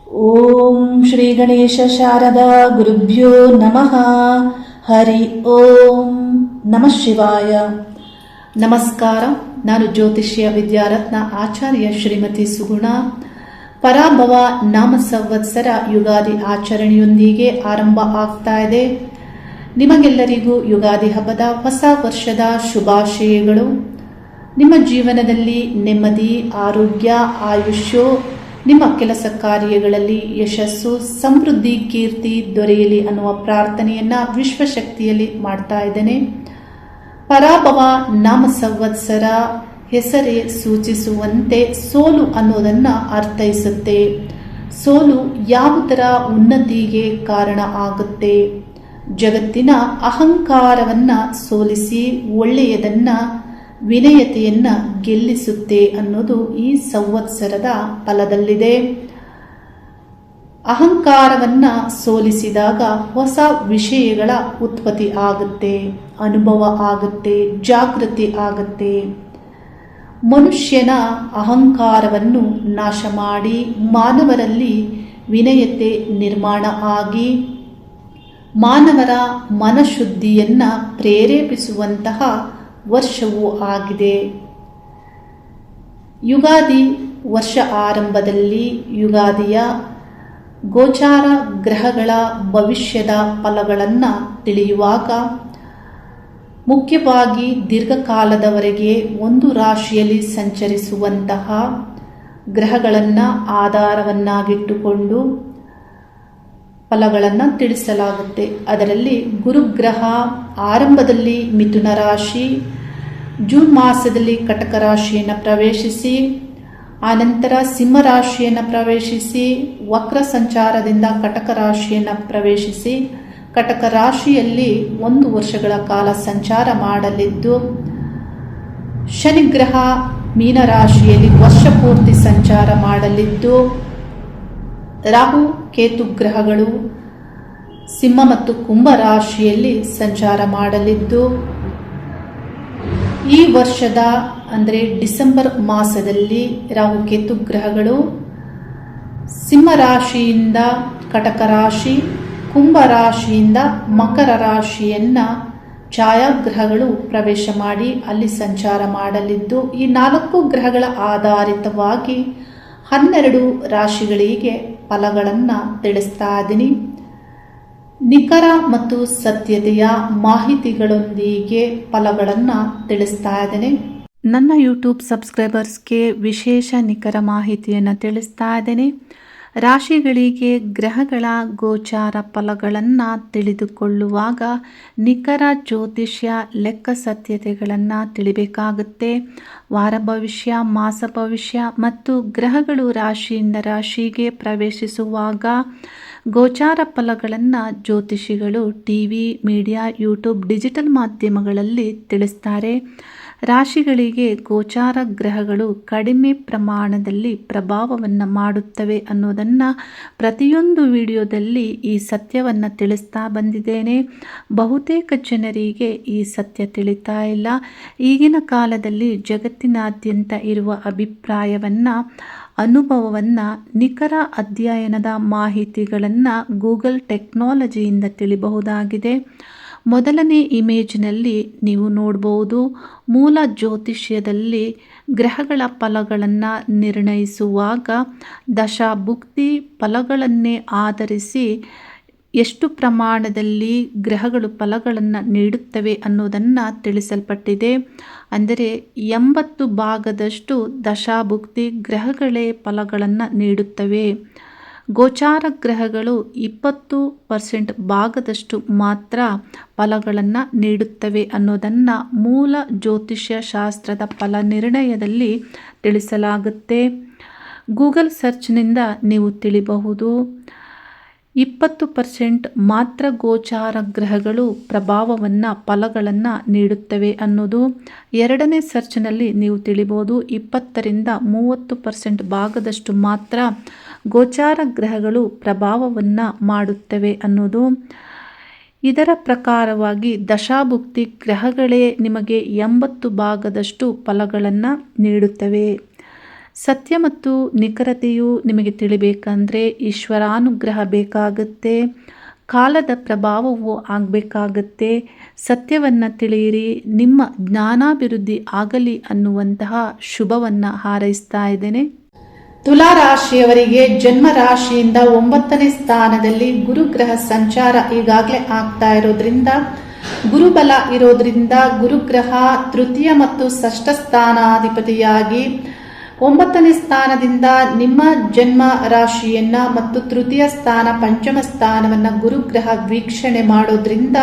ಓಂ ಶ್ರೀ ಗಣೇಶ ಶಾರದಾ ಗುರುಭ್ಯೋ ನಮಃ. ಹರಿ ಓಂ ನಮಃ ಶಿವಾಯ. ನಮಸ್ಕಾರ. ನಾನು ಜ್ಯೋತಿಷ್ಯ ವಿದ್ಯಾರತ್ನ ಆಚಾರ್ಯ ಶ್ರೀಮತಿ ಸುಗುಣ. ಪರಾಭವ ನಾಮ ಸಂವತ್ಸರ ಯುಗಾದಿ ಆಚರಣೆಯೊಂದಿಗೆ ಆರಂಭ ಆಗ್ತಾ ಇದೆ. ನಿಮಗೆಲ್ಲರಿಗೂ ಯುಗಾದಿ ಹಬ್ಬದ ಹೊಸ ವರ್ಷದ ಶುಭಾಶಯಗಳು. ನಿಮ್ಮ ಜೀವನದಲ್ಲಿ ನೆಮ್ಮದಿ, ಆರೋಗ್ಯ, ಆಯುಷ್ಯ, ನಿಮ್ಮ ಕೆಲಸ ಕಾರ್ಯಗಳಲ್ಲಿ ಯಶಸ್ಸು, ಸಮೃದ್ಧಿ, ಕೀರ್ತಿ ದೊರೆಯಲಿ ಅನ್ನುವ ಪ್ರಾರ್ಥನೆಯನ್ನ ವಿಶ್ವಶಕ್ತಿಯಲ್ಲಿ ಮಾಡ್ತಾ ಇದ್ದೇನೆ. ಪರಾಭವ ನಾಮ ಸಂವತ್ಸರ ಹೆಸರೇ ಸೂಚಿಸುವಂತೆ ಸೋಲು ಅನ್ನೋದನ್ನ ಅರ್ಥೈಸುತ್ತೆ. ಸೋಲು ಯಾವುದರ ಉನ್ನತಿಗೆ ಕಾರಣ ಆಗುತ್ತೆ? ಜಗತ್ತಿನ ಅಹಂಕಾರವನ್ನ ಸೋಲಿಸಿ ಒಳ್ಳೆಯದನ್ನ, ವಿನಯತೆಯನ್ನ ಗೆಲ್ಲಿಸುತ್ತೆ ಅನ್ನೋದು ಈ ಸಂವತ್ಸರದ ಫಲದಲ್ಲಿದೆ. ಅಹಂಕಾರವನ್ನ ಸೋಲಿಸಿದಾಗ ಹೊಸ ವಿಷಯಗಳ ಉತ್ಪತ್ತಿ ಆಗುತ್ತೆ, ಅನುಭವ ಆಗುತ್ತೆ, ಜಾಗೃತಿ ಆಗುತ್ತೆ. ಮನುಷ್ಯನ ಅಹಂಕಾರವನ್ನು ನಾಶ ಮಾಡಿ ಮಾನವರಲ್ಲಿ ವಿನಯತೆ ನಿರ್ಮಾಣ ಆಗಿ ಮಾನವರ ಮನಶುದ್ಧಿಯನ್ನ ಪ್ರೇರೇಪಿಸುವಂತಹ ವರ್ಷವೂ ಆಗಿದೆ. ಯುಗಾದಿ ವರ್ಷ ಆರಂಭದಲ್ಲಿ ಯುಗಾದಿಯ ಗೋಚಾರ ಗ್ರಹಗಳ ಭವಿಷ್ಯದ ಫಲಗಳನ್ನು ತಿಳಿಯುವಾಗ ಮುಖ್ಯವಾಗಿ ದೀರ್ಘಕಾಲದವರೆಗೆ ಒಂದು ರಾಶಿಯಲ್ಲಿ ಸಂಚರಿಸುವಂತಹ ಗ್ರಹಗಳನ್ನು ಆಧಾರವನ್ನಾಗಿಟ್ಟುಕೊಂಡು ಫಲಗಳನ್ನು ತಿಳಿಸಲಾಗುತ್ತೆ. ಅದರಲ್ಲಿ ಗುರುಗ್ರಹ ಆರಂಭದಲ್ಲಿ ಮಿಥುನ ರಾಶಿ, ಜೂನ್ ಮಾಸದಲ್ಲಿ ಕಟಕ ರಾಶಿಯನ್ನು ಪ್ರವೇಶಿಸಿ, ಆನಂತರ ಸಿಂಹ ರಾಶಿಯನ್ನು ಪ್ರವೇಶಿಸಿ, ವಕ್ರ ಸಂಚಾರದಿಂದ ಕಟಕ ರಾಶಿಯನ್ನು ಪ್ರವೇಶಿಸಿ, ಕಟಕ ರಾಶಿಯಲ್ಲಿ 1 ವರ್ಷಗಳ ಕಾಲ ಸಂಚಾರ ಮಾಡಲಿದ್ದು, ಶನಿಗ್ರಹ ಮೀನ ರಾಶಿಯಲ್ಲಿ ವರ್ಷ ಪೂರ್ತಿ ಸಂಚಾರ ಮಾಡಲಿದ್ದು, ರಾಹು ಕೇತು ಗ್ರಹಗಳು ಸಿಂಹ ಮತ್ತು ಕುಂಭ ರಾಶಿಯಲ್ಲಿ ಸಂಚಾರ ಮಾಡಲಿದ್ದು, ಈ ವರ್ಷದ ಅಂದರೆ ಡಿಸೆಂಬರ್ ಮಾಸದಲ್ಲಿ ರಾಹು ಕೇತು ಗ್ರಹಗಳು ಸಿಂಹ ರಾಶಿಯಿಂದ ಕಟಕ ರಾಶಿ, ಕುಂಭ ರಾಶಿಯಿಂದ ಮಕರ ರಾಶಿಯನ್ನ ಛಾಯಾಗ್ರಹಗಳು ಪ್ರವೇಶ ಮಾಡಿ ಅಲ್ಲಿ ಸಂಚಾರ ಮಾಡಲಿದ್ದು, ಈ 4 ಗ್ರಹಗಳ ಆಧಾರಿತವಾಗಿ 12 ರಾಶಿಗಳಿಗೆ ಫಲಗಳನ್ನು ತಿಳಿಸ್ತಾ ಇದ್ದೀನಿ. ನಿಖರ ಮತ್ತು ಸತ್ಯತೆಯ ಮಾಹಿತಿಗಳೊಂದಿಗೆ ಫಲಗಳನ್ನು ತಿಳಿಸ್ತಾ ಇದ್ದೇನೆ. ನನ್ನ ಯೂಟ್ಯೂಬ್ ಸಬ್ಸ್ಕ್ರೈಬರ್ಸ್ಗೆ ವಿಶೇಷ ನಿಖರ ಮಾಹಿತಿಯನ್ನು ತಿಳಿಸ್ತಾ ಇದ್ದೇನೆ. ರಾಶಿಗಳಿಗೆ ಗ್ರಹಗಳ ಗೋಚಾರ ಫಲಗಳನ್ನು ತಿಳಿದುಕೊಳ್ಳುವಾಗ ನಿಖರ ಜ್ಯೋತಿಷ್ಯ ಲೆಕ್ಕ ಸತ್ಯತೆಗಳನ್ನು ತಿಳಿಬೇಕಾಗುತ್ತೆ. ವಾರ ಭವಿಷ್ಯ, ಮಾಸ ಭವಿಷ್ಯ ಮತ್ತು ಗ್ರಹಗಳು ರಾಶಿಯಿಂದ ರಾಶಿಗೆ ಪ್ರವೇಶಿಸುವಾಗ ಗೋಚಾರ ಫಲಗಳನ್ನು ಜ್ಯೋತಿಷಿಗಳು ಟಿವಿ, ಮೀಡಿಯಾ, ಯೂಟ್ಯೂಬ್, ಡಿಜಿಟಲ್ ಮಾಧ್ಯಮಗಳಲ್ಲಿ ತಿಳಿಸ್ತಾರೆ. ರಾಶಿಗಳಿಗೆ ಗೋಚಾರ ಗ್ರಹಗಳು ಕಡಿಮೆ ಪ್ರಮಾಣದಲ್ಲಿ ಪ್ರಭಾವವನ್ನು ಮಾಡುತ್ತವೆ ಅನ್ನೋದನ್ನು ಪ್ರತಿಯೊಂದು ವಿಡಿಯೋದಲ್ಲಿ ಈ ಸತ್ಯವನ್ನು ತಿಳಿಸ್ತಾ ಬಂದಿದ್ದೇನೆ. ಬಹುತೇಕ ಜನರಿಗೆ ಈ ಸತ್ಯ ತಿಳಿತಾ ಇಲ್ಲ. ಈಗಿನ ಕಾಲದಲ್ಲಿ ಜಗತ್ತಿನಾದ್ಯಂತ ಇರುವ ಅಭಿಪ್ರಾಯವನ್ನು, ಅನುಭವವನ್ನು, ನಿಖರ ಅಧ್ಯಯನದ ಮಾಹಿತಿಗಳನ್ನು ಗೂಗಲ್ ಟೆಕ್ನಾಲಜಿಯಿಂದ ತಿಳಿಬಹುದಾಗಿದೆ. ಮೊದಲನೇ ಇಮೇಜ್ನಲ್ಲಿ ನೀವು ನೋಡಬಹುದು, ಮೂಲ ಜ್ಯೋತಿಷ್ಯದಲ್ಲಿ ಗ್ರಹಗಳ ಫಲಗಳನ್ನು ನಿರ್ಣಯಿಸುವಾಗ ದಶಾಭುಕ್ತಿ ಫಲಗಳನ್ನೇ ಆಧರಿಸಿ ಎಷ್ಟು ಪ್ರಮಾಣದಲ್ಲಿ ಗ್ರಹಗಳು ಫಲಗಳನ್ನು ನೀಡುತ್ತವೆ ಅನ್ನೋದನ್ನು ತಿಳಿಸಲ್ಪಟ್ಟಿದೆ. ಅಂದರೆ 80% ದಶಾಭುಕ್ತಿ ಗ್ರಹಗಳೇ ಫಲಗಳನ್ನು ನೀಡುತ್ತವೆ. ಗೋಚಾರ ಗ್ರಹಗಳು 20% ಭಾಗದಷ್ಟು ಮಾತ್ರ ಫಲಗಳನ್ನು ನೀಡುತ್ತವೆ ಅನ್ನೋದನ್ನು ಮೂಲ ಜ್ಯೋತಿಷ್ಯ ಶಾಸ್ತ್ರದ ಫಲ ನಿರ್ಣಯದಲ್ಲಿ ತಿಳಿಸಲಾಗುತ್ತೆ. ಗೂಗಲ್ ಸರ್ಚ್ನಿಂದ ನೀವು ತಿಳಿಬಹುದು. 20% ಮಾತ್ರ ಗೋಚಾರ ಗ್ರಹಗಳು ಪ್ರಭಾವವನ್ನು, ಫಲಗಳನ್ನು ನೀಡುತ್ತವೆ ಅನ್ನೋದು. ಎರಡನೇ ಸರ್ಚ್ನಲ್ಲಿ ನೀವು ತಿಳಿಬಹುದು, 20ರಿಂದ 30% ಭಾಗದಷ್ಟು ಮಾತ್ರ ಗೋಚಾರ ಗ್ರಹಗಳು ಪ್ರಭಾವವನ್ನು ಮಾಡುತ್ತವೆ ಅನ್ನೋದು. ಇದರ ಪ್ರಕಾರವಾಗಿ ದಶಾಭುಕ್ತಿ ಗ್ರಹಗಳೇ ನಿಮಗೆ 80 ಭಾಗದಷ್ಟು ಫಲಗಳನ್ನು ನೀಡುತ್ತವೆ. ಸತ್ಯ ಮತ್ತು ನಿಖರತೆಯು ನಿಮಗೆ ತಿಳಿಬೇಕಂದ್ರೆ ಈಶ್ವರಾನುಗ್ರಹ ಬೇಕಾಗುತ್ತೆ, ಕಾಲದ ಪ್ರಭಾವವು ಆಗಬೇಕಾಗತ್ತೆ. ಸತ್ಯವನ್ನು ತಿಳಿಯಿರಿ, ನಿಮ್ಮ ಜ್ಞಾನಾಭಿವೃದ್ಧಿ ಆಗಲಿ ಅನ್ನುವಂತಹ ಶುಭವನ್ನು ಹಾರೈಸ್ತಾ ಇದ್ದೇನೆ. ತುಲಾ ರಾಶಿಯವರಿಗೆ ಜನ್ಮ ರಾಶಿಯಿಂದ 9ನೇ ಸ್ಥಾನದಲ್ಲಿ ಗುರುಗ್ರಹ ಸಂಚಾರ ಈಗಾಗಲೇ ಆಗ್ತಾ ಇರೋದ್ರಿಂದ, ಗುರುಬಲ ಇರೋದ್ರಿಂದ ಗುರುಗ್ರಹ ತೃತೀಯ ಮತ್ತು ಷಷ್ಠ ಸ್ಥಾನಾಧಿಪತಿಯಾಗಿ 9ನೇ ಸ್ಥಾನದಿಂದ ನಿಮ್ಮ ಜನ್ಮ ರಾಶಿಯನ್ನ ಮತ್ತು ತೃತೀಯ ಸ್ಥಾನ ಪಂಚಮ ಸ್ಥಾನವನ್ನ ಗುರುಗ್ರಹ ವೀಕ್ಷಣೆ ಮಾಡೋದ್ರಿಂದ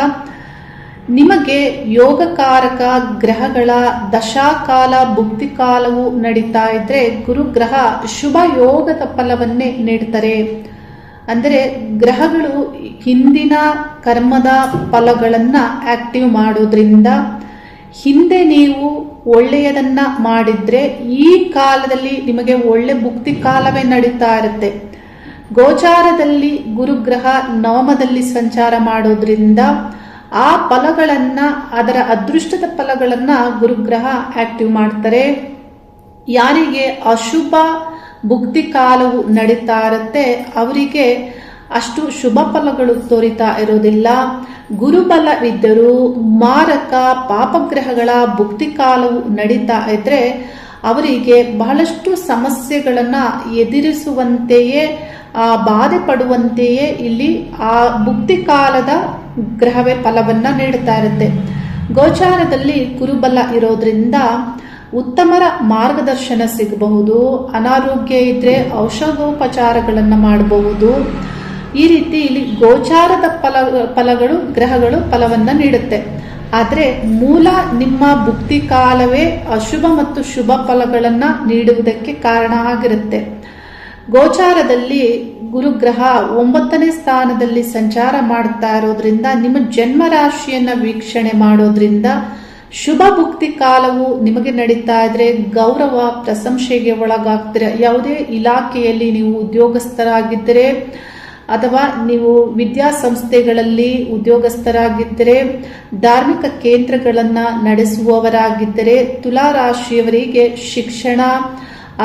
ನಿಮಗೆ ಯೋಗಕಾರಕ ಗ್ರಹಗಳ ದಶಾಕಾಲ ಭುಕ್ತಿಕಾಲವು ನಡೀತಾ ಇದ್ರೆ ಗುರುಗ್ರಹ ಶುಭ ಯೋಗದ ಫಲವನ್ನೇ ನೀಡ್ತಾರೆ. ಅಂದರೆ ಗ್ರಹಗಳು ಹಿಂದಿನ ಕರ್ಮದ ಫಲಗಳನ್ನ ಆಕ್ಟಿವ್ ಮಾಡೋದ್ರಿಂದ ಹಿಂದೆ ನೀವು ಒಳ್ಳೆಯದನ್ನ ಮಾಡಿದ್ರೆ ಈ ಕಾಲದಲ್ಲಿ ನಿಮಗೆ ಒಳ್ಳೆ ಭುಕ್ತಿ ಕಾಲವೇ ನಡೀತಾ ಇರುತ್ತೆ. ಗೋಚಾರದಲ್ಲಿ ಗುರುಗ್ರಹ ನವಮದಲ್ಲಿ ಸಂಚಾರ ಮಾಡೋದ್ರಿಂದ ಆ ಫಲಗಳನ್ನ, ಅದರ ಅದೃಷ್ಟದ ಫಲಗಳನ್ನ ಗುರುಗ್ರಹ ಆಕ್ಟಿವ್ ಮಾಡ್ತಾರೆ. ಯಾರಿಗೆ ಅಶುಭ ಭುಕ್ತಿ ಕಾಲವು ನಡೀತಾ ಇರುತ್ತೆ ಅವರಿಗೆ ಅಷ್ಟು ಶುಭ ಫಲಗಳು ತೋರಿತಾ ಇರೋದಿಲ್ಲ. ಗುರುಬಲವಿದ್ದರೂ ಮಾರಕ ಪಾಪಗ್ರಹಗಳ ಭುಕ್ತಿ ಕಾಲವು ನಡೀತಾ ಇದ್ರೆ ಅವರಿಗೆ ಬಹಳಷ್ಟು ಸಮಸ್ಯೆಗಳನ್ನ ಎದುರಿಸುವಂತೆಯೇ, ಬಾಧೆ ಪಡುವಂತೆಯೇ ಇಲ್ಲಿ ಆ ಭುಕ್ತಿ ಕಾಲದ ಗ್ರಹವೇ ಫಲವನ್ನ ನೀಡುತ್ತಾ ಇರುತ್ತೆ. ಗೋಚಾರದಲ್ಲಿ ಗುರುಬಲ ಇರೋದ್ರಿಂದ ಉತ್ತಮರ ಮಾರ್ಗದರ್ಶನ ಸಿಗಬಹುದು, ಅನಾರೋಗ್ಯ ಇದ್ರೆ ಔಷಧೋಪಚಾರಗಳನ್ನು ಮಾಡಬಹುದು. ಈ ರೀತಿ ಇಲ್ಲಿ ಗೋಚಾರದ ಫಲಗಳು ಗ್ರಹಗಳು ಫಲವನ್ನ ನೀಡುತ್ತೆ. ಆದರೆ ಮೂಲ ನಿಮ್ಮ ಭುಕ್ತಿ ಕಾಲವೇ ಅಶುಭ ಮತ್ತು ಶುಭ ಫಲಗಳನ್ನ ನೀಡುವುದಕ್ಕೆ ಕಾರಣ ಆಗಿರುತ್ತೆ. ಗೋಚಾರದಲ್ಲಿ ಗುರುಗ್ರಹ 9ನೇ ಸ್ಥಾನದಲ್ಲಿ ಸಂಚಾರ ಮಾಡ್ತಾ ಇರೋದ್ರಿಂದ ನಿಮ್ಮ ಜನ್ಮ ರಾಶಿಯನ್ನ ವೀಕ್ಷಣೆ ಮಾಡೋದ್ರಿಂದ ಶುಭ ಭುಕ್ತಿ ಕಾಲವು ನಿಮಗೆ ನಡೀತಾ ಇದ್ರೆ ಗೌರವ ಪ್ರಶಂಸೆಗೆ ಒಳಗಾಗ್ತೀರ. ಯಾವುದೇ ಇಲಾಖೆಯಲ್ಲಿ ನೀವು ಉದ್ಯೋಗಸ್ಥರಾಗಿದ್ದರೆ ಅಥವಾ ನೀವು ವಿದ್ಯಾಸಂಸ್ಥೆಗಳಲ್ಲಿ ಉದ್ಯೋಗಸ್ಥರಾಗಿದ್ದರೆ, ಧಾರ್ಮಿಕ ಕೇಂದ್ರಗಳನ್ನ ನಡೆಸುವವರಾಗಿದ್ದರೆ, ತುಲಾ ರಾಶಿಯವರಿಗೆ ಶಿಕ್ಷಣ,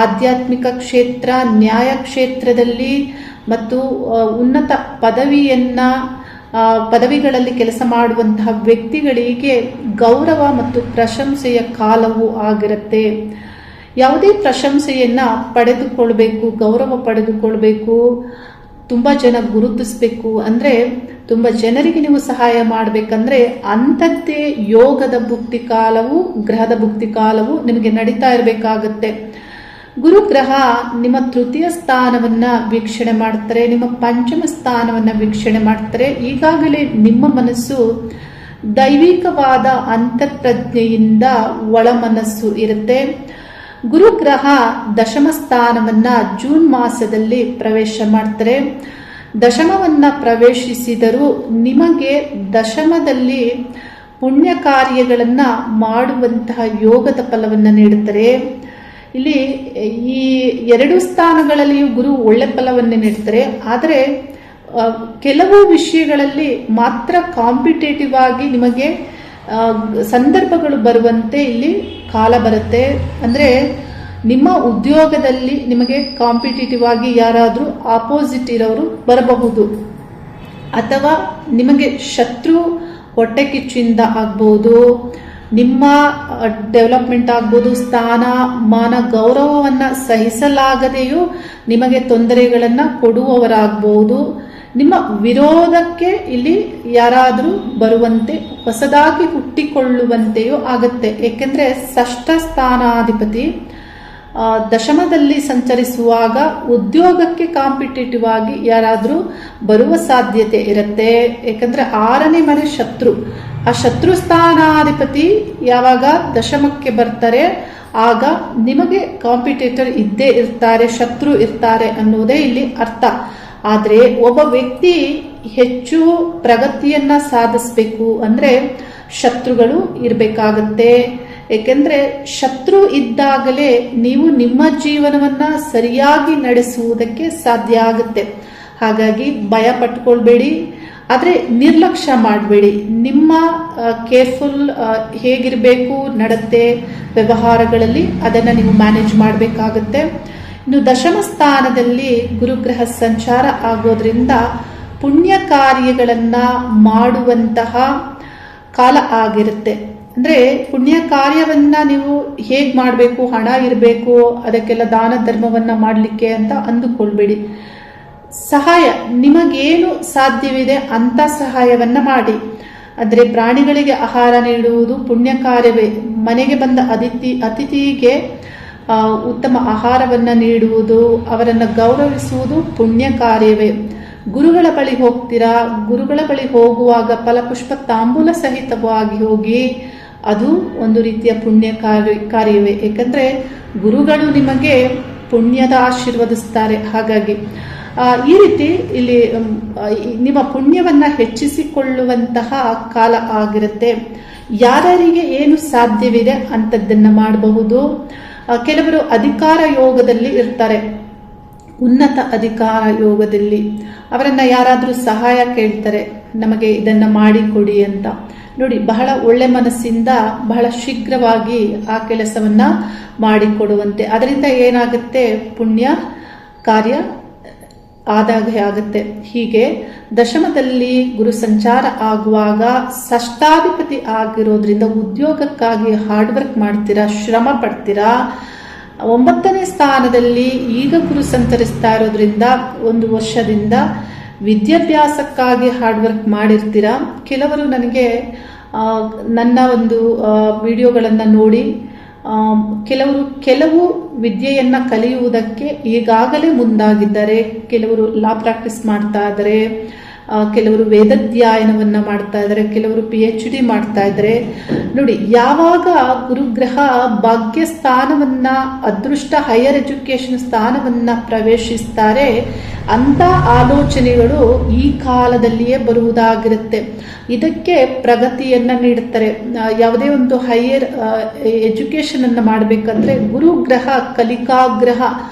ಆಧ್ಯಾತ್ಮಿಕ ಕ್ಷೇತ್ರ, ನ್ಯಾಯ ಕ್ಷೇತ್ರದಲ್ಲಿ ಮತ್ತು ಉನ್ನತ ಪದವಿಗಳಲ್ಲಿ ಕೆಲಸ ಮಾಡುವಂತಹ ವ್ಯಕ್ತಿಗಳಿಗೆ ಗೌರವ ಮತ್ತು ಪ್ರಶಂಸೆಯ ಕಾಲವು ಆಗಿರುತ್ತೆ. ಯಾವುದೇ ಪ್ರಶಂಸೆಯನ್ನ ಪಡೆದುಕೊಳ್ಬೇಕು, ಗೌರವ ಪಡೆದುಕೊಳ್ಬೇಕು, ತುಂಬಾ ಜನ ಗುರುತಿಸ್ಬೇಕು ಅಂದ್ರೆ, ತುಂಬಾ ಜನರಿಗೆ ನೀವು ಸಹಾಯ ಮಾಡ್ಬೇಕಂದ್ರೆ ಅಂಥದ್ದೇ ಯೋಗದ ಭುಕ್ತಿ ಕಾಲವು, ಗ್ರಹದ ಭುಕ್ತಿ ಕಾಲವು ನಿಮಗೆ ನಡೀತಾ ಇರಬೇಕಾಗತ್ತೆ. ಗುರುಗ್ರಹ ನಿಮ್ಮ ತೃತೀಯ ಸ್ಥಾನವನ್ನ ವೀಕ್ಷಣೆ ಮಾಡ್ತಾರೆ, ನಿಮ್ಮ ಪಂಚಮ ಸ್ಥಾನವನ್ನ ವೀಕ್ಷಣೆ ಮಾಡ್ತಾರೆ. ಈಗಾಗಲೇ ನಿಮ್ಮ ಮನಸ್ಸು ದೈವಿಕವಾದ ಅಂತಃಪ್ರಜ್ಞೆಯಿಂದ ಒಳ ಮನಸ್ಸು ಇರುತ್ತೆ. ಗುರುಗ್ರಹ ದಶಮ ಸ್ಥಾನವನ್ನ ಜೂನ್ ಮಾಸದಲ್ಲಿ ಪ್ರವೇಶ ಮಾಡ್ತಾರೆ. ದಶಮವನ್ನ ಪ್ರವೇಶಿಸಿದರೂ ನಿಮಗೆ ದಶಮದಲ್ಲಿ ಪುಣ್ಯ ಕಾರ್ಯಗಳನ್ನ ಮಾಡುವಂತಹ ಯೋಗದ ಫಲವನ್ನ ನೀಡುತ್ತಾರೆ. ಇಲ್ಲಿ ಈ 2 ಸ್ಥಾನಗಳಲ್ಲಿಯೂ ಗುರು ಒಳ್ಳೆ ಫಲವನ್ನೇ ನೀಡ್ತಾರೆ. ಆದರೆ ಕೆಲವು ವಿಷಯಗಳಲ್ಲಿ ಮಾತ್ರ ಕಾಂಪಿಟೇಟಿವ್ ಆಗಿ ನಿಮಗೆ ಸಂದರ್ಭಗಳು ಬರುವಂತೆ ಇಲ್ಲಿ ಕಾಲ ಬರುತ್ತೆ. ಅಂದ್ರೆ ನಿಮ್ಮ ಉದ್ಯೋಗದಲ್ಲಿ ನಿಮಗೆ ಕಾಂಪಿಟೇಟಿವ್ ಆಗಿ ಯಾರಾದರೂ ಆಪೋಸಿಟ್ ಇರೋರು ಬರಬಹುದು, ಅಥವಾ ನಿಮಗೆ ಶತ್ರು ಹೊಟ್ಟೆ ಕಿಚ್ಚಿಂದ ಆಗ್ಬಹುದು, ನಿಮ್ಮ ಡೆವಲಪ್ಮೆಂಟ್ ಆಗ್ಬೋದು, ಸ್ಥಾನ ಮಾನ ಗೌರವವನ್ನ ಸಹಿಸಲಾಗದೆಯೂ ನಿಮಗೆ ತೊಂದರೆಗಳನ್ನ ಕೊಡುವವರಾಗಬಹುದು. ನಿಮ್ಮ ವಿರೋಧಕ್ಕೆ ಇಲ್ಲಿ ಯಾರಾದರೂ ಬರುವಂತೆ, ಹೊಸದಾಗಿ ಹುಟ್ಟಿಕೊಳ್ಳುವಂತೆಯೂ ಆಗತ್ತೆ. ಏಕೆಂದ್ರೆ ಷಷ್ಠ ಸ್ಥಾನಾಧಿಪತಿ ದಶಮದಲ್ಲಿ ಸಂಚರಿಸುವಾಗ ಉದ್ಯೋಗಕ್ಕೆ ಕಾಂಪಿಟೇಟಿವ್ ಆಗಿ ಯಾರಾದರೂ ಬರುವ ಸಾಧ್ಯತೆ ಇರುತ್ತೆ. ಯಾಕಂದ್ರೆ 6ನೇ ಮನೆ ಶತ್ರು, ಆ ಶತ್ರು ಸ್ಥಾನಾಧಿಪತಿ ಯಾವಾಗ ದಶಮಕ್ಕೆ ಬರ್ತಾರೆ ಆಗ ನಿಮಗೆ ಕಾಂಪಿಟೇಟರ್ ಇದ್ದೇ ಇರ್ತಾರೆ, ಶತ್ರು ಇರ್ತಾರೆ ಅನ್ನೋದೇ ಇಲ್ಲಿ ಅರ್ಥ. ಆದ್ರೆ ಒಬ್ಬ ವ್ಯಕ್ತಿ ಹೆಚ್ಚು ಪ್ರಗತಿಯನ್ನ ಸಾಧಿಸಬೇಕು ಅಂದ್ರೆ ಶತ್ರುಗಳು ಇರಬೇಕಾಗತ್ತೆ. ಏಕೆಂದ್ರೆ ಶತ್ರು ಇದ್ದಾಗಲೇ ನೀವು ನಿಮ್ಮ ಜೀವನವನ್ನ ಸರಿಯಾಗಿ ನಡೆಸುವುದಕ್ಕೆ ಸಾಧ್ಯ ಆಗುತ್ತೆ. ಹಾಗಾಗಿ ಭಯ ಪಟ್ಕೊಳ್ಬೇಡಿ. ಆದರೆ ನಿರ್ಲಕ್ಷ್ಯ ಮಾಡಬೇಡಿ. ನಿಮ್ಮ ಕೇರ್ಫುಲ್ ಹೇಗಿರಬೇಕು ನಡತೆ ವ್ಯವಹಾರಗಳಲ್ಲಿ ಅದನ್ನು ನೀವು ಮ್ಯಾನೇಜ್ ಮಾಡಬೇಕಾಗುತ್ತೆ. ಇನ್ನು ದಶಮ ಸ್ಥಾನದಲ್ಲಿ ಗುರುಗ್ರಹ ಸಂಚಾರ ಆಗೋದ್ರಿಂದ ಪುಣ್ಯ ಕಾರ್ಯಗಳನ್ನು ಮಾಡುವಂತಹ ಕಾಲ ಆಗಿರುತ್ತೆ. ಅಂದರೆ ಪುಣ್ಯ ಕಾರ್ಯವನ್ನ ನೀವು ಹೇಗೆ ಮಾಡಬೇಕು, ಹಣ ಇರಬೇಕು ಅದಕ್ಕೆಲ್ಲ ದಾನ ಧರ್ಮವನ್ನ ಮಾಡಲಿಕ್ಕೆ ಅಂತ ಅಂದುಕೊಳ್ಬೇಡಿ. ಸಹಾಯ ನಿಮಗೇನು ಸಾಧ್ಯವಿದೆ ಅಂತ ಸಹಾಯವನ್ನ ಮಾಡಿ. ಅಂದರೆ ಪ್ರಾಣಿಗಳಿಗೆ ಆಹಾರ ನೀಡುವುದು ಪುಣ್ಯ ಕಾರ್ಯವೇ. ಮನೆಗೆ ಬಂದ ಅತಿಥಿಗೆ ಉತ್ತಮ ಆಹಾರವನ್ನ ನೀಡುವುದು, ಅವರನ್ನು ಗೌರವಿಸುವುದು ಪುಣ್ಯ ಕಾರ್ಯವೇ. ಗುರುಗಳ ಬಳಿ ಹೋಗ್ತೀರಾ, ಗುರುಗಳ ಬಳಿ ಹೋಗುವಾಗ ಫಲಪುಷ್ಪ ತಾಂಬೂಲ ಸಹಿತವಾಗಿ ಹೋಗಿ, ಅದು ಒಂದು ರೀತಿಯ ಪುಣ್ಯ ಕಾರ್ಯವೇ. ಏಕೆಂದರೆ ಗುರುಗಳು ನಿಮಗೆ ಪುಣ್ಯದ ಆಶೀರ್ವದಿಸ್ತಾರೆ. ಹಾಗಾಗಿ ಈ ರೀತಿ ಇಲ್ಲಿ ನಿಮ್ಮ ಪುಣ್ಯವನ್ನ ಹೆಚ್ಚಿಸಿಕೊಳ್ಳುವಂತಹ ಕಾಲ ಆಗಿರುತ್ತೆ. ಯಾರಿಗೆ ಏನು ಸಾಧ್ಯವಿದೆ ಅಂಥದ್ದನ್ನ ಮಾಡಬಹುದು. ಕೆಲವರು ಅಧಿಕಾರ ಯೋಗದಲ್ಲಿ ಇರ್ತಾರೆ, ಉನ್ನತ ಅಧಿಕಾರ ಯೋಗದಲ್ಲಿ ಅವರನ್ನ ಯಾರಾದರೂ ಸಹಾಯ ಕೇಳ್ತಾರೆ, ನಮಗೆ ಇದನ್ನ ಮಾಡಿಕೊಡಿ ಅಂತ. ನೋಡಿ, ಬಹಳ ಒಳ್ಳೆ ಮನಸ್ಸಿಂದ ಬಹಳ ಶೀಘ್ರವಾಗಿ ಆ ಕೆಲಸವನ್ನ ಮಾಡಿಕೊಡುವಂತೆ. ಅದರಿಂದ ಏನಾಗುತ್ತೆ, ಪುಣ್ಯ ಕಾರ್ಯ ಆದಾಗೆ ಆಗುತ್ತೆ. ಹೀಗೆ ದಶಮದಲ್ಲಿ ಗುರು ಸಂಚಾರ ಆಗುವಾಗ ಷಷ್ಠಾಧಿಪತಿ ಆಗಿರೋದ್ರಿಂದ ಉದ್ಯೋಗಕ್ಕಾಗಿ ಹಾರ್ಡ್ ವರ್ಕ್ ಮಾಡ್ತೀರಾ, ಶ್ರಮ ಪಡ್ತೀರಾ. 9ನೇ ಸ್ಥಾನದಲ್ಲಿ ಈಗ ಗುರು ಸಂಚರಿಸ್ತಾ ಇರೋದ್ರಿಂದ 1 ವರ್ಷದಿಂದ ವಿದ್ಯಾಭ್ಯಾಸಕ್ಕಾಗಿ ಹಾರ್ಡ್ ವರ್ಕ್ ಮಾಡಿರ್ತೀರಾ. ಕೆಲವರು ನನಗೆ ನನ್ನ ಒಂದು ವಿಡಿಯೋಗಳನ್ನು ನೋಡಿ ಕೆಲವು ವಿದ್ಯೆಯನ್ನ ಕಲಿಯುವುದಕ್ಕೆ ಈಗಾಗಲೇ ಮುಂದಾಗಿದ್ದಾರೆ. ಕೆಲವರು ಲಾ ಪ್ರಾಕ್ಟೀಸ್ ಮಾಡ್ತಾ ಇದ್ದಾರೆ, ಕೆಲವರು ವೇದಾಧ್ಯಯನವನ್ನ ಮಾಡ್ತಾ ಇದ್ದಾರೆ, ಕೆಲವರು PhD ಮಾಡ್ತಾ ಇದ್ದಾರೆ. ನೋಡಿ, ಯಾವಾಗ ಗುರುಗ್ರಹ ಭಾಗ್ಯ ಸ್ಥಾನವನ್ನ, ಅದೃಷ್ಟ ಹೈಯರ್ ಎಜುಕೇಶನ್ ಸ್ಥಾನವನ್ನ ಪ್ರವೇಶಿಸ್ತಾರೆ, ಅಂತ ಆಲೋಚನೆಗಳು ಈ ಕಾಲದಲ್ಲಿಯೇ ಬರುವುದಾಗಿರುತ್ತೆ. ಇದಕ್ಕೆ ಪ್ರಗತಿಯನ್ನ ನೀಡುತ್ತಾರೆ. ಯಾವುದೇ ಒಂದು ಹೈಯರ್ ಎಜುಕೇಶನ್ ಅನ್ನ ಮಾಡಬೇಕಂದ್ರೆ ಗುರುಗ್ರಹ ಕಲಿಕಾಗ್ರಹ,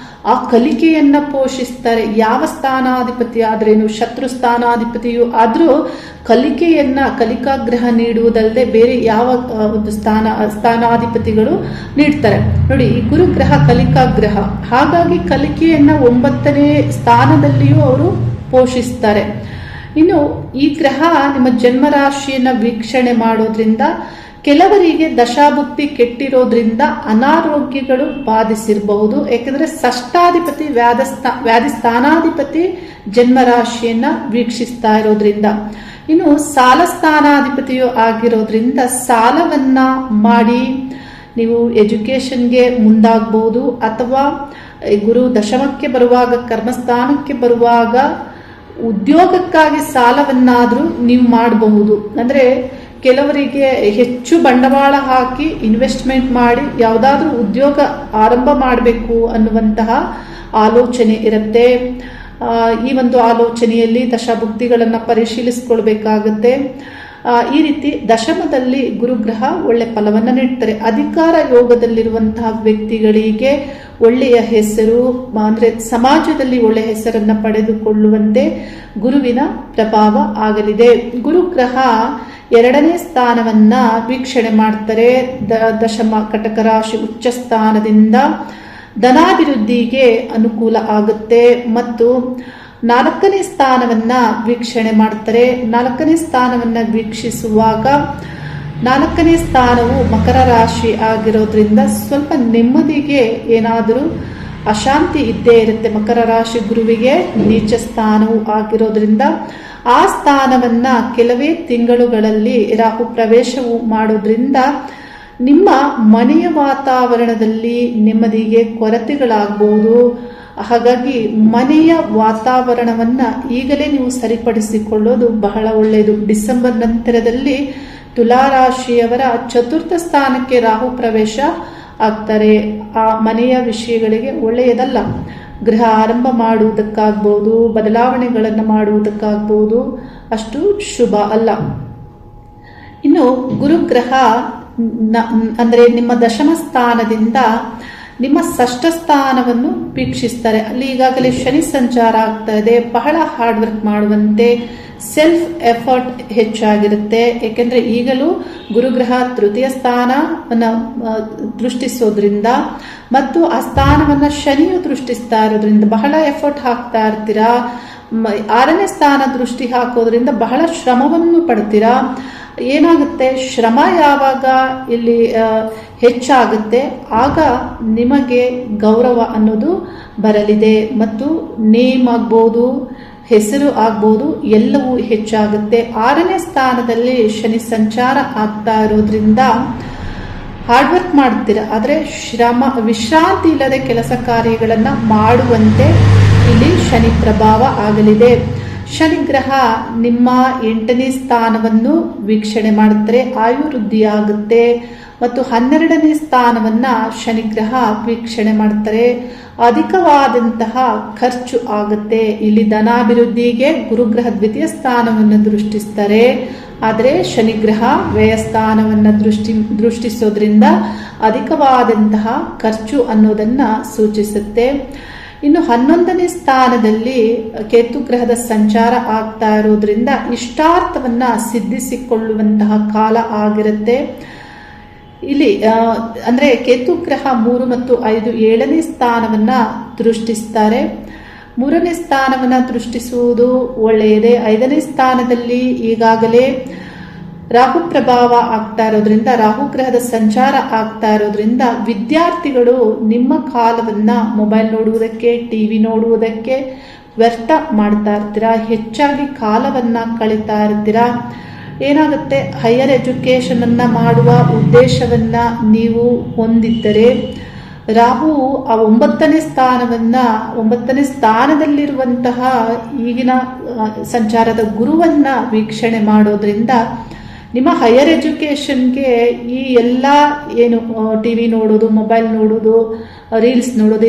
ಆ ಕಲಿಕೆಯನ್ನ ಪೋಷಿಸ್ತಾರೆ. ಯಾವ ಸ್ಥಾನಾಧಿಪತಿ ಆದ್ರೇನು, ಶತ್ರು ಸ್ಥಾನಾಧಿಪತಿಯು ಆದ್ರೂ ಕಲಿಕಾಗ್ರಹ ನೀಡುವುದಲ್ಲದೆ ಬೇರೆ ಯಾವ ಒಂದು ಸ್ಥಾನಾಧಿಪತಿಗಳು ನೀಡ್ತಾರೆ. ನೋಡಿ, ಈ ಗುರುಗ್ರಹ ಕಲಿಕಾಗ್ರಹ, ಹಾಗಾಗಿ ಕಲಿಕೆಯನ್ನ 9ನೇ ಸ್ಥಾನದಲ್ಲಿಯೂ ಅವರು ಪೋಷಿಸ್ತಾರೆ. ಇನ್ನು ಈ ಗ್ರಹ ನಿಮ್ಮ ಜನ್ಮರಾಶಿಯನ್ನ ವೀಕ್ಷಣೆ ಮಾಡೋದ್ರಿಂದ ಕೆಲವರಿಗೆ ದಶಾಭುಕ್ತಿ ಕೆಟ್ಟಿರೋದ್ರಿಂದ ಅನಾರೋಗ್ಯಗಳು ಬಾಧಿಸಿರಬಹುದು. ಯಾಕಂದ್ರೆ ಷಷ್ಠಾಧಿಪತಿ ವ್ಯಾಧಿ ಸ್ಥಾನಾಧಿಪತಿ ಜನ್ಮರಾಶಿಯನ್ನ ವೀಕ್ಷಿಸ್ತಾ ಇರೋದ್ರಿಂದ. ಇನ್ನು ಸಾಲ ಸ್ಥಾನಾಧಿಪತಿಯು ಆಗಿರೋದ್ರಿಂದ ಸಾಲವನ್ನ ಮಾಡಿ ನೀವು ಎಜುಕೇಶನ್ಗೆ ಮುಂದಾಗಬಹುದು, ಅಥವಾ ಗುರು ದಶಮಕ್ಕೆ ಬರುವಾಗ, ಕರ್ಮಸ್ಥಾನಕ್ಕೆ ಬರುವಾಗ ಉದ್ಯೋಗಕ್ಕಾಗಿ ಸಾಲವನ್ನಾದ್ರೂ ನೀವು ಮಾಡಬಹುದು. ಅಂದ್ರೆ ಕೆಲವರಿಗೆ ಹೆಚ್ಚು ಬಂಡವಾಳ ಹಾಕಿ ಇನ್ವೆಸ್ಟ್ಮೆಂಟ್ ಮಾಡಿ ಯಾವುದಾದ್ರೂ ಉದ್ಯೋಗ ಆರಂಭ ಮಾಡಬೇಕು ಅನ್ನುವಂತಹ ಆಲೋಚನೆ ಇರುತ್ತೆ. ಈ ಒಂದು ಆಲೋಚನೆಯಲ್ಲಿ ದಶಾಭುಕ್ತಿಗಳನ್ನು ಪರಿಶೀಲಿಸಿಕೊಳ್ಬೇಕಾಗುತ್ತೆ. ಈ ರೀತಿ ದಶಮದಲ್ಲಿ ಗುರುಗ್ರಹ ಒಳ್ಳೆ ಫಲವನ್ನು ನೀಡ್ತಾರೆ. ಅಧಿಕಾರ ಯೋಗದಲ್ಲಿರುವಂತಹ ವ್ಯಕ್ತಿಗಳಿಗೆ ಒಳ್ಳೆಯ ಹೆಸರು, ಅಂದ್ರೆ ಸಮಾಜದಲ್ಲಿ ಒಳ್ಳೆಯ ಹೆಸರನ್ನ ಪಡೆದುಕೊಳ್ಳುವಂತೆ ಗುರುವಿನ ಪ್ರಭಾವ ಆಗಲಿದೆ. ಗುರುಗ್ರಹ 2ನೇ ಸ್ಥಾನವನ್ನ ವೀಕ್ಷಣೆ ಮಾಡ್ತಾರೆ. ದಶಮ ಕಟಕ ರಾಶಿ ಉಚ್ಚ ಸ್ಥಾನದಿಂದ ಧನಾಭಿವೃದ್ಧಿಗೆ ಅನುಕೂಲ ಆಗುತ್ತೆ. ಮತ್ತು 4ನೇ ಸ್ಥಾನವನ್ನ ವೀಕ್ಷಣೆ ಮಾಡ್ತಾರೆ. 4ನೇ ಸ್ಥಾನವನ್ನ ವೀಕ್ಷಿಸುವಾಗ 4ನೇ ಸ್ಥಾನವು ಮಕರ ರಾಶಿ ಆಗಿರೋದ್ರಿಂದ ಸ್ವಲ್ಪ ನೆಮ್ಮದಿಗೆ ಏನಾದರೂ ಅಶಾಂತಿ ಇದ್ದೇ ಇರುತ್ತೆ. ಮಕರ ರಾಶಿ ಗುರುವಿಗೆ ನೀಚ ಸ್ಥಾನವು ಆಗಿರೋದ್ರಿಂದ ಆ ಸ್ಥಾನವನ್ನ ಕೆಲವೇ ತಿಂಗಳುಗಳಲ್ಲಿ ರಾಹು ಪ್ರವೇಶವು ಮಾಡೋದ್ರಿಂದ ನಿಮ್ಮ ಮನೆಯ ವಾತಾವರಣದಲ್ಲಿ ನೆಮ್ಮದಿಗೆ ಕೊರತೆಗಳಾಗಬಹುದು. ಹಾಗಾಗಿ ಮನೆಯ ವಾತಾವರಣವನ್ನ ಈಗಲೇ ನೀವು ಸರಿಪಡಿಸಿಕೊಳ್ಳೋದು ಬಹಳ ಒಳ್ಳೆಯದು. ಡಿಸೆಂಬರ್ ನಂತರದಲ್ಲಿ ತುಲಾ ರಾಶಿಯವರ 4ಥ ಸ್ಥಾನಕ್ಕೆ ರಾಹು ಪ್ರವೇಶ ಆಗ್ತಾರೆ. ಆ ಮನೆಯ ವಿಷಯಗಳಿಗೆ ಒಳ್ಳೆಯದಲ್ಲ. ಗೃಹ ಆರಂಭ ಮಾಡುವುದಕ್ಕಾಗ್ಬಹುದು, ಬದಲಾವಣೆಗಳನ್ನು ಮಾಡುವುದಕ್ಕಾಗ್ಬಹುದು, ಅಷ್ಟು ಶುಭ ಅಲ್ಲ. ಇನ್ನು ಗುರುಗ್ರಹ ಅಂದ್ರೆ ನಿಮ್ಮ ದಶಮ ಸ್ಥಾನದಿಂದ ನಿಮ್ಮ ಷಷ್ಠ ಸ್ಥಾನವನ್ನು ವೀಕ್ಷಿಸ್ತಾರೆ. ಅಲ್ಲಿ ಈಗಾಗಲೇ ಶನಿ ಸಂಚಾರ ಆಗ್ತಾ ಇದೆ. ಬಹಳ ಹಾರ್ಡ್ ವರ್ಕ್ ಮಾಡುವಂತೆ, ಸೆಲ್ಫ್ ಎಫರ್ಟ್ ಹೆಚ್ಚಾಗಿರುತ್ತೆ. ಏಕೆಂದ್ರೆ ಈಗಲೂ ಗುರುಗ್ರಹ ತೃತೀಯ ಸ್ಥಾನವನ್ನು ದೃಷ್ಟಿಸೋದ್ರಿಂದ ಮತ್ತು ಆ ಸ್ಥಾನವನ್ನ ಶನಿಯು ದೃಷ್ಟಿಸ್ತಾ ಇರೋದ್ರಿಂದ ಬಹಳ ಎಫರ್ಟ್ ಹಾಕ್ತಾ ಇರ್ತೀರಾ. 6ನೇ ಸ್ಥಾನ ದೃಷ್ಟಿ ಹಾಕೋದ್ರಿಂದ ಬಹಳ ಶ್ರಮವನ್ನು ಪಡ್ತೀರಾ. ಏನಾಗುತ್ತೆ, ಶ್ರಮ ಯಾವಾಗ ಇಲ್ಲಿ ಹೆಚ್ಚಾಗುತ್ತೆ ಆಗ ನಿಮಗೆ ಗೌರವ ಅನ್ನೋದು ಬರಲಿದೆ ಮತ್ತು ನೇಮ್ ಆಗ್ಬೋದು, ಹೆಸರು ಆಗ್ಬೋದು, ಎಲ್ಲವೂ ಹೆಚ್ಚಾಗುತ್ತೆ. 6ನೇ ಸ್ಥಾನದಲ್ಲಿ ಶನಿ ಸಂಚಾರ ಆಗ್ತಾ ಇರೋದ್ರಿಂದ ಹಾರ್ಡ್ ವರ್ಕ್ ಮಾಡ್ತೀರಾ, ಆದರೆ ವಿಶ್ರಾಂತಿ ಇಲ್ಲದೆ ಕೆಲಸ ಕಾರ್ಯಗಳನ್ನು ಮಾಡುವಂತೆ ಇಲ್ಲಿ ಶನಿ ಪ್ರಭಾವ ಆಗಲಿದೆ. ಶನಿಗ್ರಹ ನಿಮ್ಮ 8ನೇ ಸ್ಥಾನವನ್ನು ವೀಕ್ಷಣೆ ಮಾಡುತ್ತಾರೆ, ಆಯುವೃದ್ಧಿಯಾಗುತ್ತೆ. ಮತ್ತು 12ನೇ ಸ್ಥಾನವನ್ನ ಶನಿಗ್ರಹ ವೀಕ್ಷಣೆ ಮಾಡ್ತಾರೆ, ಅಧಿಕವಾದಂತಹ ಖರ್ಚು ಆಗುತ್ತೆ. ಇಲ್ಲಿ ಧನಾಭಿವೃದ್ಧಿಗೆ ಗುರುಗ್ರಹ ದ್ವಿತೀಯ ಸ್ಥಾನವನ್ನು ದೃಷ್ಟಿಸ್ತಾರೆ, ಆದರೆ ಶನಿಗ್ರಹ ವ್ಯಯಸ್ಥಾನವನ್ನು ದೃಷ್ಟಿಸೋದ್ರಿಂದ ಅಧಿಕವಾದಂತಹ ಖರ್ಚು ಅನ್ನೋದನ್ನ ಸೂಚಿಸುತ್ತೆ. ಇನ್ನು 11ನೇ ಸ್ಥಾನದಲ್ಲಿ ಕೇತು ಗ್ರಹದ ಸಂಚಾರ ಆಗ್ತಾ ಇರೋದ್ರಿಂದ ಇಷ್ಟಾರ್ಥವನ್ನ ಸಿದ್ಧಿಸಿಕೊಳ್ಳುವಂತಹ ಕಾಲ ಆಗಿರುತ್ತೆ. ಇಲ್ಲಿ ಅಂದ್ರೆ ಕೇತು ಗ್ರಹ 3 ಮತ್ತು 5 7ನೇ ಸ್ಥಾನವನ್ನ ದೃಷ್ಟಿಸ್ತಾರೆ. 3ನೇ ಸ್ಥಾನವನ್ನ ದೃಷ್ಟಿಸುವುದು ಒಳ್ಳೆಯದೇ. 5ನೇ ಸ್ಥಾನದಲ್ಲಿ ಈಗಾಗಲೇ ರಾಹು ಪ್ರಭಾವ ಆಗ್ತಾ ಇರೋದ್ರಿಂದ, ರಾಹು ಗ್ರಹದ ಸಂಚಾರ ಆಗ್ತಾ ಇರೋದ್ರಿಂದ ವಿದ್ಯಾರ್ಥಿಗಳು ನಿಮ್ಮ ಕಾಲವನ್ನ ಮೊಬೈಲ್ ನೋಡುವುದಕ್ಕೆ, ಟಿವಿ ನೋಡುವುದಕ್ಕೆ ವ್ಯರ್ಥ ಮಾಡ್ತಾ ಇರ್ತೀರಾ. ಹೆಚ್ಚಾಗಿ ಕಾಲವನ್ನ ಕಳೀತಾ ಇರ್ತೀರಾ. ಏನಾಗುತ್ತೆ, ಹೈಯರ್ ಎಜುಕೇಶನ್ ಅನ್ನ ಮಾಡುವ ಉದ್ದೇಶವನ್ನ ನೀವು ಹೊಂದಿದ್ದರೆ ರಾಹು ಆ 9ನೇ ಸ್ಥಾನದಲ್ಲಿರುವಂತಹ ಈಗಿನ ಸಂಚಾರದ ಗುರುವನ್ನ ವೀಕ್ಷಣೆ ಮಾಡೋದ್ರಿಂದ ನಿಮ್ಮ ಹೈಯರ್ ಎಜುಕೇಶನ್ಗೆ ಈ ಎಲ್ಲ ಏನು ಟಿವಿ ನೋಡೋದು, ಮೊಬೈಲ್ ನೋಡೋದು, ರೀಲ್ಸ್ ನೋಡೋದು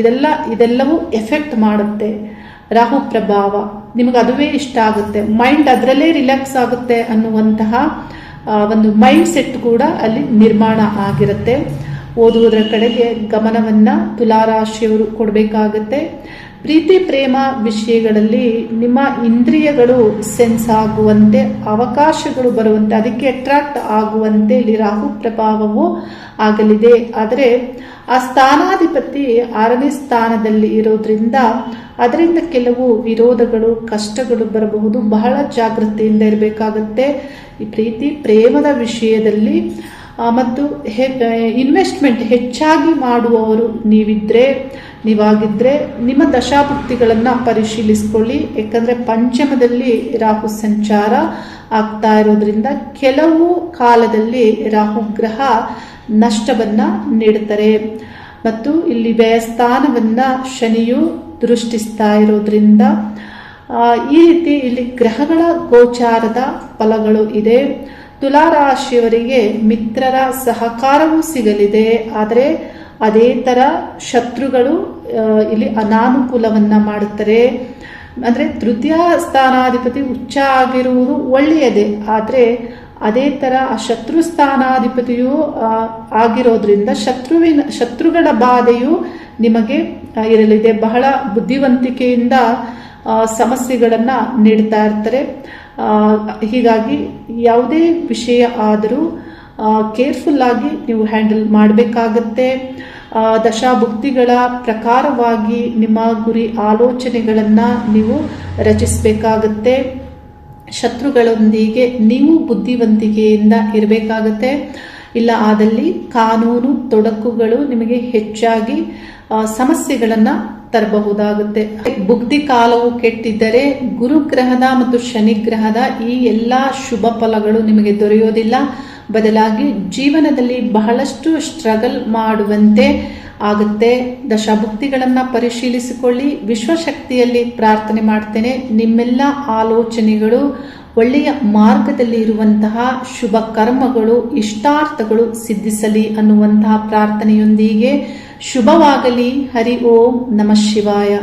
ಇದೆಲ್ಲವೂ ಎಫೆಕ್ಟ್ ಮಾಡುತ್ತೆ. ರಾಹು ಪ್ರಭಾವ ನಿಮಗೆ ಅದುವೇ ಇಷ್ಟ ಆಗುತ್ತೆ, ಮೈಂಡ್ ಅದರಲ್ಲೇ ರಿಲ್ಯಾಕ್ಸ್ ಆಗುತ್ತೆ ಅನ್ನುವಂತಹ ಒಂದು ಮೈಂಡ್ ಸೆಟ್ ಕೂಡ ಅಲ್ಲಿ ನಿರ್ಮಾಣ ಆಗಿರುತ್ತೆ. ಓದುವುದರ ಕಡೆಗೆ ಗಮನವನ್ನ ತುಲಾರಾಶಿಯವರು ಕೊಡಬೇಕಾಗತ್ತೆ. ಪ್ರೀತಿ ಪ್ರೇಮ ವಿಷಯಗಳಲ್ಲಿ ನಿಮ್ಮ ಇಂದ್ರಿಯಗಳು ಸೆನ್ಸ್ ಆಗುವಂತೆ, ಅವಕಾಶಗಳು ಬರುವಂತೆ, ಅದಕ್ಕೆ ಅಟ್ರಾಕ್ಟ್ ಆಗುವಂತೆ ಇಲ್ಲಿ ರಾಹು ಪ್ರಭಾವವು ಆಗಲಿದೆ. ಆದರೆ ಆ ಸ್ಥಾನಾಧಿಪತಿ 6ನೇ ಸ್ಥಾನದಲ್ಲಿ ಇರೋದ್ರಿಂದ ಅದರಿಂದ ಕೆಲವು ವಿರೋಧಗಳು, ಕಷ್ಟಗಳು ಬರಬಹುದು. ಬಹಳ ಜಾಗೃತಿಯಿಂದ ಇರಬೇಕಾಗುತ್ತೆ ಈ ಪ್ರೀತಿ ಪ್ರೇಮದ ವಿಷಯದಲ್ಲಿ. ಮತ್ತು ಇನ್ವೆಸ್ಟ್ಮೆಂಟ್ ಹೆಚ್ಚಾಗಿ ಮಾಡುವವರು ನೀವಾಗಿದ್ರೆ ನಿಮ್ಮ ದಶಾಭುಕ್ತಿಗಳನ್ನ ಪರಿಶೀಲಿಸಿಕೊಳ್ಳಿ. ಯಾಕಂದ್ರೆ ಪಂಚಮದಲ್ಲಿ ರಾಹು ಸಂಚಾರ ಆಗ್ತಾ ಇರೋದ್ರಿಂದ ಕೆಲವು ಕಾಲದಲ್ಲಿ ರಾಹು ಗ್ರಹ ನಷ್ಟವನ್ನ ನೀಡುತ್ತಾರೆ. ಮತ್ತು ಇಲ್ಲಿ ವ್ಯಯಸ್ಥಾನವನ್ನ ಶನಿಯು ದೃಷ್ಟಿಸ್ತಾ ಇರೋದ್ರಿಂದ ಈ ರೀತಿ ಇಲ್ಲಿ ಗ್ರಹಗಳ ಗೋಚಾರದ ಫಲಗಳು ಇದೆ. ತುಲಾರಾಶಿಯವರಿಗೆ ಮಿತ್ರರ ಸಹಕಾರವೂ ಸಿಗಲಿದೆ. ಆದರೆ ಅದೇ ತರ ಶತ್ರುಗಳು ಇಲ್ಲಿ ಅನಾನುಕೂಲವನ್ನ ಮಾಡುತ್ತಾರೆ. ಅಂದ್ರೆ ತೃತೀಯ ಸ್ಥಾನಾಧಿಪತಿ ಉಚ್ಚ ಆಗಿರುವುದು ಒಳ್ಳೆಯದೇ, ಆದರೆ ಅದೇ ತರ ಆ ಶತ್ರು ಸ್ಥಾನಾಧಿಪತಿಯು ಆಗಿರೋದ್ರಿಂದ ಶತ್ರುಗಳ ಬಾಧೆಯು ನಿಮಗೆ ಇರಲಿದೆ. ಬಹಳ ಬುದ್ಧಿವಂತಿಕೆಯಿಂದ ಸಮಸ್ಯೆಗಳನ್ನ ನೀಡ್ತಾ ಇರ್ತಾರೆ. ಹೀಗಾಗಿ ಯಾವುದೇ ವಿಷಯ ಆದರೂ ಕೇರ್ಫುಲ್ ಆಗಿ ನೀವು ಹ್ಯಾಂಡಲ್ ಮಾಡಬೇಕಾಗತ್ತೆ. ದಶಾಭುಕ್ತಿಗಳ ಪ್ರಕಾರವಾಗಿ ನಿಮ್ಮ ಗುರಿ ಆಲೋಚನೆಗಳನ್ನ ನೀವು ರಚಿಸಬೇಕಾಗತ್ತೆ. ಶತ್ರುಗಳೊಂದಿಗೆ ನೀವು ಬುದ್ಧಿವಂತಿಕೆಯಿಂದ ಇರಬೇಕಾಗತ್ತೆ. ಇಲ್ಲ ಆದಲ್ಲಿ ಕಾನೂನು ತೊಡಕುಗಳು ನಿಮಗೆ ಹೆಚ್ಚಾಗಿ ಸಮಸ್ಯೆಗಳನ್ನ ತರಬಹುದಾಗುತ್ತೆ. ಭುಕ್ತಿ ಕಾಲವು ಕೆಟ್ಟಿದ್ದರೆ ಗುರುಗ್ರಹದ ಮತ್ತು ಶನಿಗ್ರಹದ ಈ ಎಲ್ಲಾ ಶುಭ ಫಲಗಳು ನಿಮಗೆ ದೊರೆಯೋದಿಲ್ಲ. ಬದಲಾಗಿ ಜೀವನದಲ್ಲಿ ಬಹಳಷ್ಟು ಸ್ಟ್ರಗಲ್ ಮಾಡುವಂತೆ ಆಗುತ್ತೆ. ದಶಾಭುಕ್ತಿಗಳನ್ನ ಪರಿಶೀಲಿಸಿಕೊಳ್ಳಿ. ವಿಶ್ವಶಕ್ತಿಯಲ್ಲಿ ಪ್ರಾರ್ಥನೆ ಮಾಡ್ತೇನೆ, ನಿಮ್ಮೆಲ್ಲ ಆಲೋಚನೆಗಳು ಒಳ್ಳೆಯ ಮಾರ್ಗದಲ್ಲಿ ಇರುವಂತಹ ಶುಭ ಕರ್ಮಗಳು, ಇಷ್ಟಾರ್ಥಗಳು ಸಿದ್ಧಿಸಲಿ ಅನ್ನುವಂತಹ ಪ್ರಾರ್ಥನೆಯೊಂದಿಗೆ ಶುಭವಾಗಲಿ. ಹರಿ ಓಂ ನಮಃ ಶಿವಾಯ.